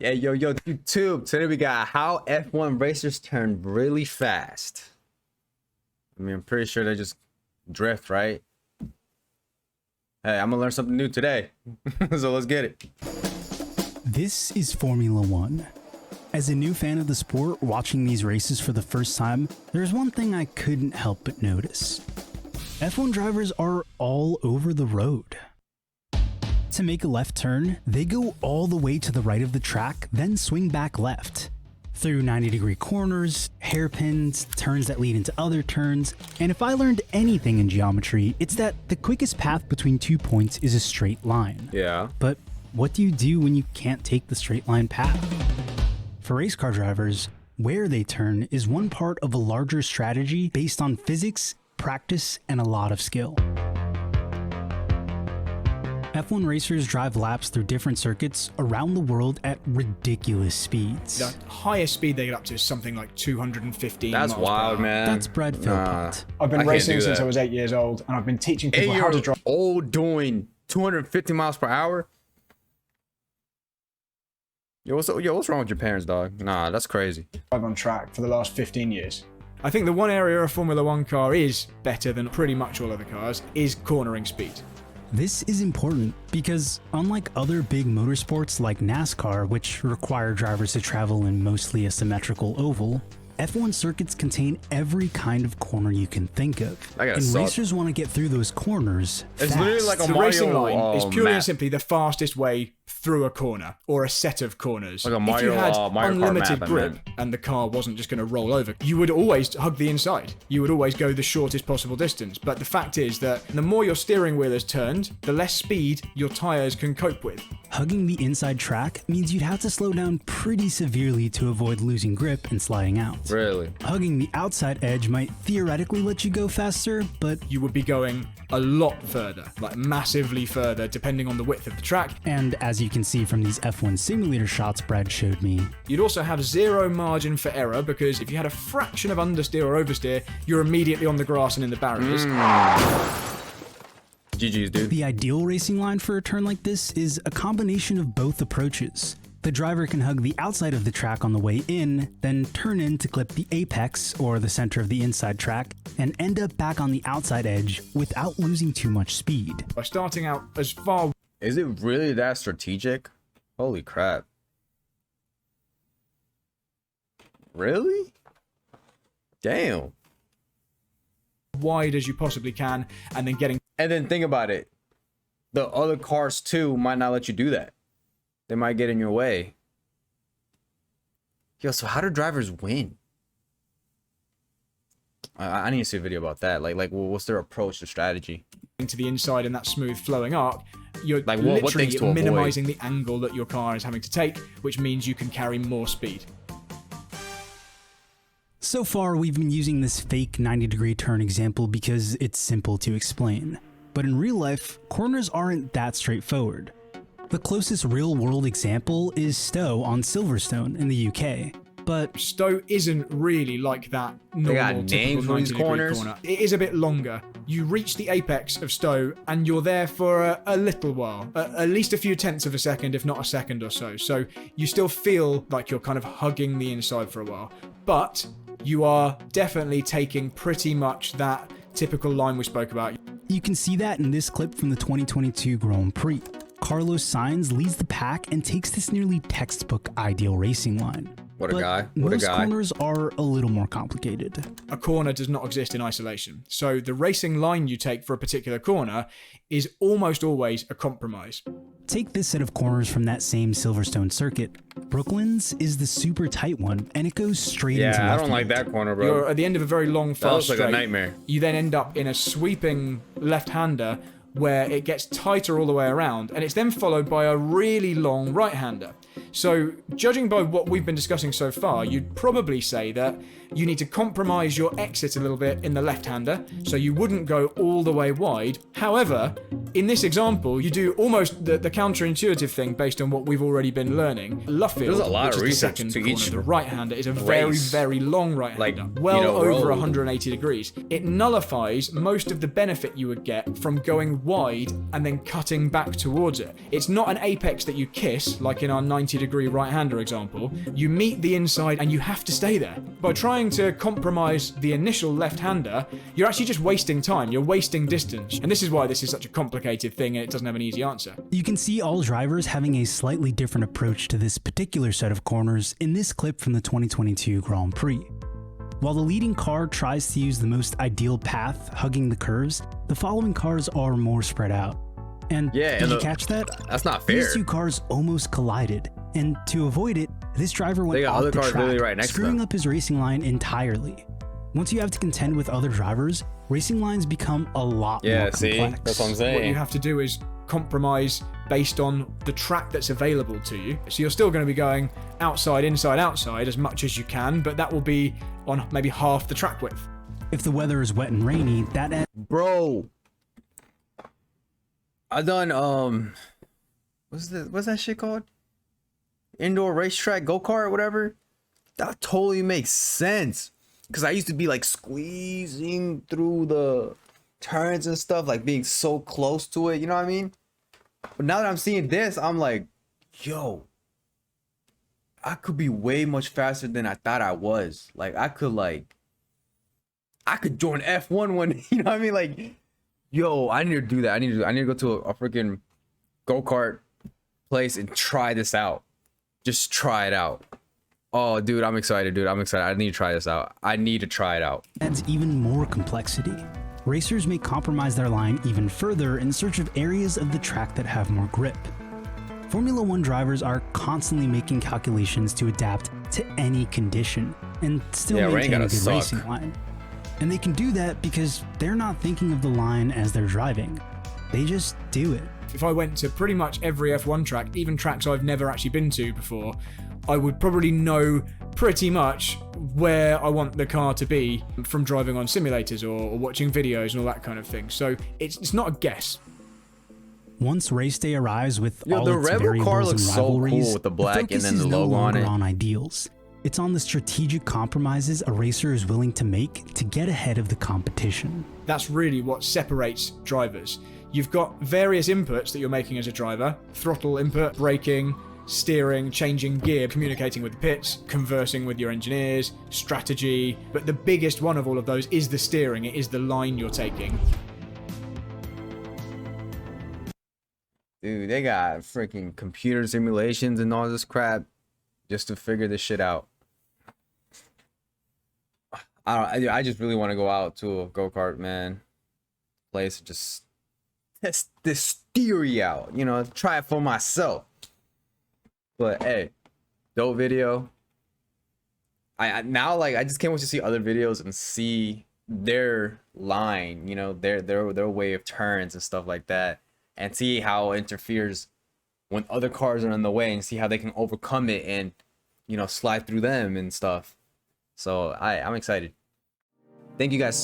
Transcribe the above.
Yeah, yo, YouTube. Today we got how F1 racers turn really fast. I mean, I'm pretty sure they just drift, right? Hey, I'm gonna learn something new today. So let's get it. This is Formula One. As a new fan of the sport, watching these races for the first time, there's one thing I couldn't help but notice. F1 drivers are all over the road. To make a left turn, they go all the way to the right of the track, then swing back left. Through 90-degree corners, hairpins, turns that lead into other turns, and if I learned anything in geometry, it's that the quickest path between 2 points is a straight line. Yeah. But what do you do when you can't take the straight line path? For race car drivers, where they turn is one part of a larger strategy based on physics, practice, and a lot of skill. F1 racers drive laps through different circuits around the world at ridiculous speeds. The highest speed they get up to is something like 215 That's miles wild, per hour. man. That's Brad Philpott. I've been I can't racing do since that. I was 8 years old, and I've been teaching people how to drive old doing 250 miles per hour. Yo, what's wrong with your parents, dog? Nah, that's crazy. on track for the last 15 years. I think the one area a Formula One car is better than pretty much all other cars is cornering speed. This is important because, unlike other big motorsports like NASCAR, which require drivers to travel in mostly a symmetrical oval, F1 circuits contain every kind of corner you can think of. And racers want to get through those corners It's fast. literally like a The Mario, racing line is purely map. and simply the fastest way through a corner or a set of corners. Like a if Mario, you had Mario Kart unlimited map, I grip meant. and the car wasn't just going to roll over, you would always hug the inside. You would always go the shortest possible distance. But the fact is that the more your steering wheel is turned, the less speed your tires can cope with. Hugging the inside track means you'd have to slow down pretty severely to avoid losing grip and sliding out. Really? Hugging the outside edge might theoretically let you go faster, but You would be going a lot further, like massively further, depending on the width of the track. and as you can see from these F1 simulator shots Brad showed me, You'd also have zero margin for error because if you had a fraction of understeer or oversteer, you're immediately on the grass and in the barriers. GG's, dude. the ideal racing line for a turn like this is a combination of both approaches. The driver can hug the outside of the track on the way in, then turn in to clip the apex, or the center of the inside track, and end up back on the outside edge without losing too much speed. By starting out as far Is it really that strategic? Holy crap. Really? Damn. wide as you possibly can, and then getting And then think about it. The other cars too might not let you do that. They might get in your way. Yo, so how do drivers win? I need to see a video about that. Like, what's their approach to strategy? to the inside in that smooth flowing arc, you're Like, what literally things to avoid? minimizing the angle that your car is having to take, which means you can carry more speed. So far, we've been using this fake 90-degree turn example because it's simple to explain. But in real life, corners aren't that straightforward. The closest real-world example is Stowe on Silverstone in the UK. But Stowe isn't really like that normal got typical names for these 90-degree corners? corner. It is a bit longer. You reach the apex of Stowe and you're there for a little while, at least a few tenths of a second, if not a second or so. So you still feel like you're kind of hugging the inside for a while. But you are definitely taking pretty much that typical line we spoke about. you can see that in this clip from the 2022 Grand Prix. Carlos Sainz leads the pack and takes this nearly textbook ideal racing line. What a But guy. What a most guy. corners are a little more complicated. A corner does not exist in isolation. So the racing line you take for a particular corner is almost always a compromise. Take this set of corners from that same Silverstone circuit. Brooklyn's is the super tight one, and it goes straight into Yeah, I left don't like field. that corner, bro. You're at the end of a very long, That fast looks like a straight. nightmare. You then end up in a sweeping left-hander where it gets tighter all the way around, and it's then followed by a really long right-hander. So, judging by what we've been discussing so far, you'd probably say that you need to compromise your exit a little bit in the left-hander, so you wouldn't go all the way wide. However, in this example, you do almost the counterintuitive thing based on what we've already been learning. Luffield, There's a lot which of is the research second to corner, each the right-hander, is a very, race. very long right-hander, Like, over road. 180 degrees. It nullifies most of the benefit you would get from going wide and then cutting back towards it. It's not an apex that you kiss, like in our 90-degree right-hander example. You meet the inside and you have to stay there. By trying to compromise the initial left-hander, you're actually just wasting time, you're wasting distance. And this is why this is such a complicated thing and it doesn't have an easy answer. You can see all drivers having a slightly different approach to this particular set of corners in this clip from the 2022 Grand Prix. While the leading car tries to use the most ideal path, hugging the curves, the following cars are more spread out. And Yeah, did you catch that? That's not fair. These two cars almost collided, and to avoid it, this driver went They got off other the cars track, literally right next to screwing them. up his racing line entirely. Once you have to contend with other drivers, racing lines become a lot more complex. That's what I'm saying. What you have to do is compromise based on the track that's available to you. So you're still going to be going outside, inside, outside as much as you can, but that will be on maybe half the track width. If the weather is wet and rainy, that Bro, I done what's that shit called? Indoor racetrack, go-kart, whatever. That totally makes sense. Cause I used to be like squeezing through the turns and stuff, like being so close to it, you know what I mean? But now that I'm seeing this, I'm like, yo, I could be way much faster than I thought I was. Like I could join F1 one, you know what I mean? Like, yo, I need to do that. I need to go to a freaking go-kart place and try this out. Just try it out. Oh, dude, I'm excited, dude. I'm excited. I need to try this out. I need to try it out. adds even more complexity. Racers may compromise their line even further in search of areas of the track that have more grip. Formula One drivers are constantly making calculations to adapt to any condition and still Yeah, rain maintain a gotta good suck. racing line. And they can do that because they're not thinking of the line as they're driving. They just do it. If I went to pretty much every F1 track, even tracks I've never actually been to before, I would probably know pretty much where I want the car to be from driving on simulators or watching videos and all that kind of thing. So it's not a guess. Once race day arrives with Yo, all the its Rebel variables car and looks so cool rivalries, with the black and focus then is the no logo on longer it. on ideals. It's on the strategic compromises a racer is willing to make to get ahead of the competition. That's really what separates drivers. You've got various inputs that you're making as a driver: throttle input, braking, steering, changing gear, communicating with the pits, conversing with your engineers, strategy. But the biggest one of all of those is the steering. It is the line you're taking. Dude, they got freaking computer simulations and all this crap just to figure this shit out. I just really want to go out to a go-kart, man. Place and just test this theory out, you know, try it for myself. But hey, dope video. I now like I just can't wait to see other videos and see their line, you know, their way of turns and stuff like that, and see how it interferes when other cars are in the way and see how they can overcome it and, you know, slide through them and stuff. So I'm excited. Thank you guys